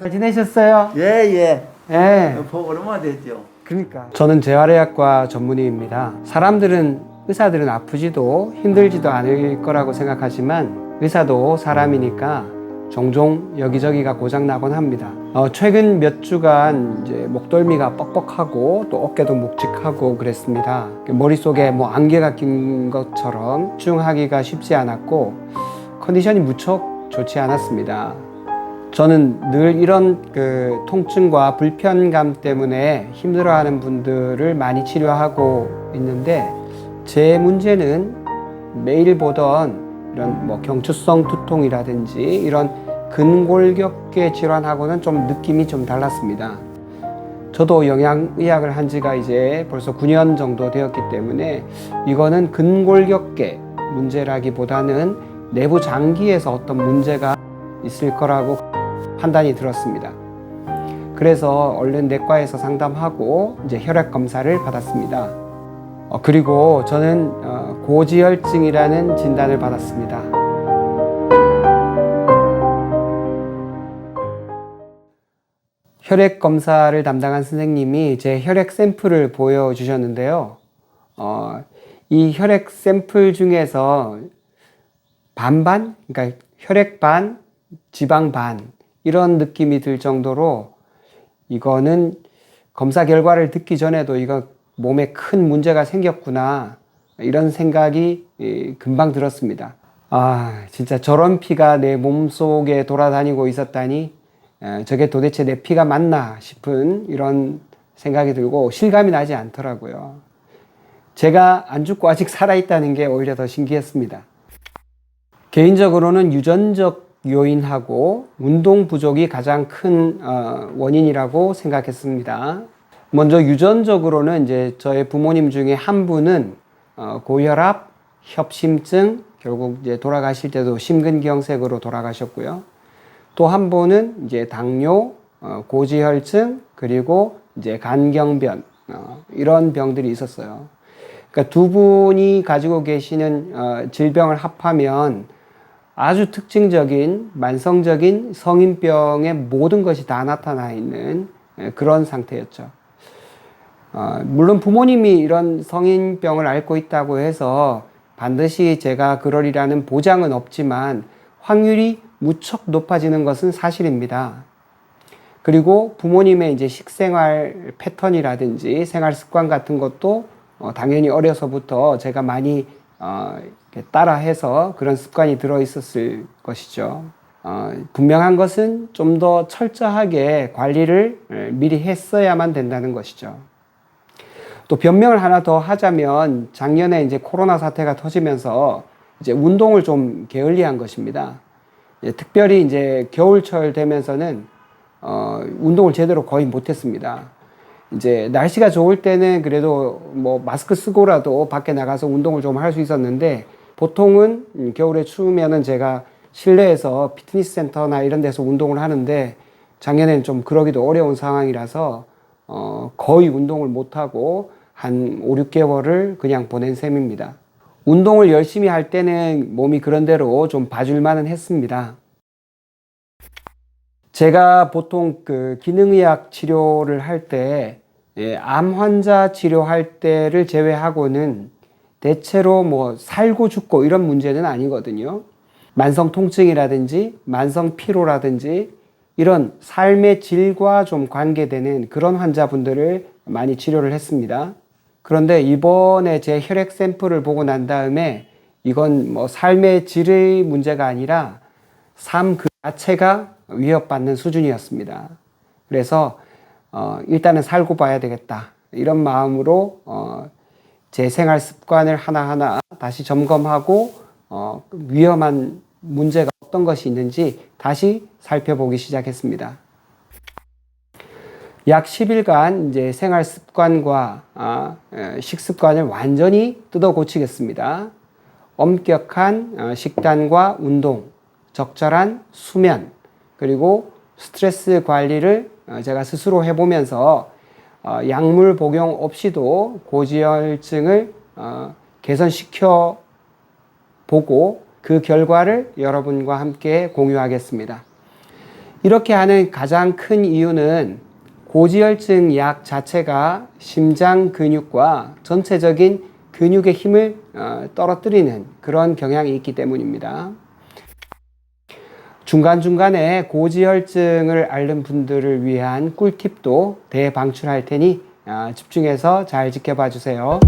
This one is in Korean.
잘 지내셨어요? 예, 예. 예. 보고 얼마나 됐죠? 그러니까. 저는 재활의학과 전문의입니다. 의사들은 아프지도 힘들지도 않을 거라고 생각하지만 의사도 사람이니까 종종 여기저기가 고장나곤 합니다. 최근 몇 주간 이제 목덜미가 뻑뻑하고 또 어깨도 묵직하고 그랬습니다. 머릿속에 뭐 안개가 낀 것처럼 집중하기가 쉽지 않았고 컨디션이 무척 좋지 않았습니다. 저는 늘 이런 통증과 불편감 때문에 힘들어하는 분들을 많이 치료하고 있는데 제 문제는 매일 보던 이런 뭐 경추성 두통이라든지 이런 근골격계 질환하고는 좀 느낌이 좀 달랐습니다. 저도 영양의학을 한 지가 이제 벌써 9년 정도 되었기 때문에 이거는 근골격계 문제라기보다는 내부 장기에서 어떤 문제가 있을 거라고 판단이 들었습니다. 그래서 얼른 내과에서 상담하고 이제 혈액 검사를 받았습니다. 그리고 저는 고지혈증이라는 진단을 받았습니다. 혈액 검사를 담당한 선생님이 제 혈액 샘플을 보여주셨는데요. 이 혈액 샘플 중에서 반반, 그러니까 혈액 반, 지방 반 이런 느낌이 들 정도로 이거는 검사 결과를 듣기 전에도 이거 몸에 큰 문제가 생겼구나 이런 생각이 금방 들었습니다. 진짜 저런 피가 내 몸속에 돌아다니고 있었다니 저게 도대체 내 피가 맞나 싶은 이런 생각이 들고 실감이 나지 않더라고요. 제가 안 죽고 아직 살아있다는 게 오히려 더 신기했습니다. 개인적으로는 유전적 요인하고 운동 부족이 가장 큰 원인이라고 생각했습니다. 먼저 유전적으로는 이제 저의 부모님 중에 한 분은 고혈압, 협심증, 결국 이제 돌아가실 때도 심근경색으로 돌아가셨고요. 또 한 분은 이제 당뇨, 고지혈증, 그리고 이제 간경변 이런 병들이 있었어요. 그러니까 두 분이 가지고 계시는 질병을 합하면 아주 특징적인 만성적인 성인병의 모든 것이 다 나타나 있는 그런 상태였죠. 물론 부모님이 이런 성인병을 앓고 있다고 해서 반드시 제가 그러리라는 보장은 없지만 확률이 무척 높아지는 것은 사실입니다. 그리고 부모님의 이제 식생활 패턴이라든지 생활 습관 같은 것도 당연히 어려서부터 제가 많이 따라해서 그런 습관이 들어 있었을 것이죠. 분명한 것은 좀 더 철저하게 관리를 미리 했어야만 된다는 것이죠. 또 변명을 하나 더 하자면 작년에 이제 코로나 사태가 터지면서 이제 운동을 좀 게을리한 것입니다. 특별히 이제 겨울철 되면서는 운동을 제대로 거의 못했습니다. 이제 날씨가 좋을 때는 그래도 뭐 마스크 쓰고라도 밖에 나가서 운동을 좀 할 수 있었는데 보통은 겨울에 추우면은 제가 실내에서 피트니스 센터나 이런 데서 운동을 하는데 작년에는 좀 그러기도 어려운 상황이라서 거의 운동을 못하고 한 5, 6개월을 그냥 보낸 셈입니다. 운동을 열심히 할 때는 몸이 그런 대로 좀 봐줄 만은 했습니다. 제가 보통 기능의학 치료를 할 때, 암 환자 치료할 때를 제외하고는 대체로 뭐 살고 죽고 이런 문제는 아니거든요. 만성 통증이라든지 만성 피로라든지 이런 삶의 질과 좀 관계되는 그런 환자분들을 많이 치료를 했습니다. 그런데 이번에 제 혈액 샘플을 보고 난 다음에 이건 뭐 삶의 질의 문제가 아니라 삶 그 자체가 위협받는 수준이었습니다. 그래서 일단은 살고 봐야 되겠다 이런 마음으로 제 생활 습관을 하나하나 다시 점검하고 위험한 문제가 어떤 것이 있는지 다시 살펴보기 시작했습니다. 약 10일간 이제 생활 습관과 식습관을 완전히 뜯어 고치겠습니다. 엄격한 식단과 운동, 적절한 수면, 그리고 스트레스 관리를 제가 스스로 해보면서 약물 복용 없이도 고지혈증을 개선시켜 보고 그 결과를 여러분과 함께 공유하겠습니다. 이렇게 하는 가장 큰 이유는 고지혈증 약 자체가 심장 근육과 전체적인 근육의 힘을 떨어뜨리는 그런 경향이 있기 때문입니다. 중간중간에 고지혈증을 앓는 분들을 위한 꿀팁도 대방출할 테니 집중해서 잘 지켜봐 주세요.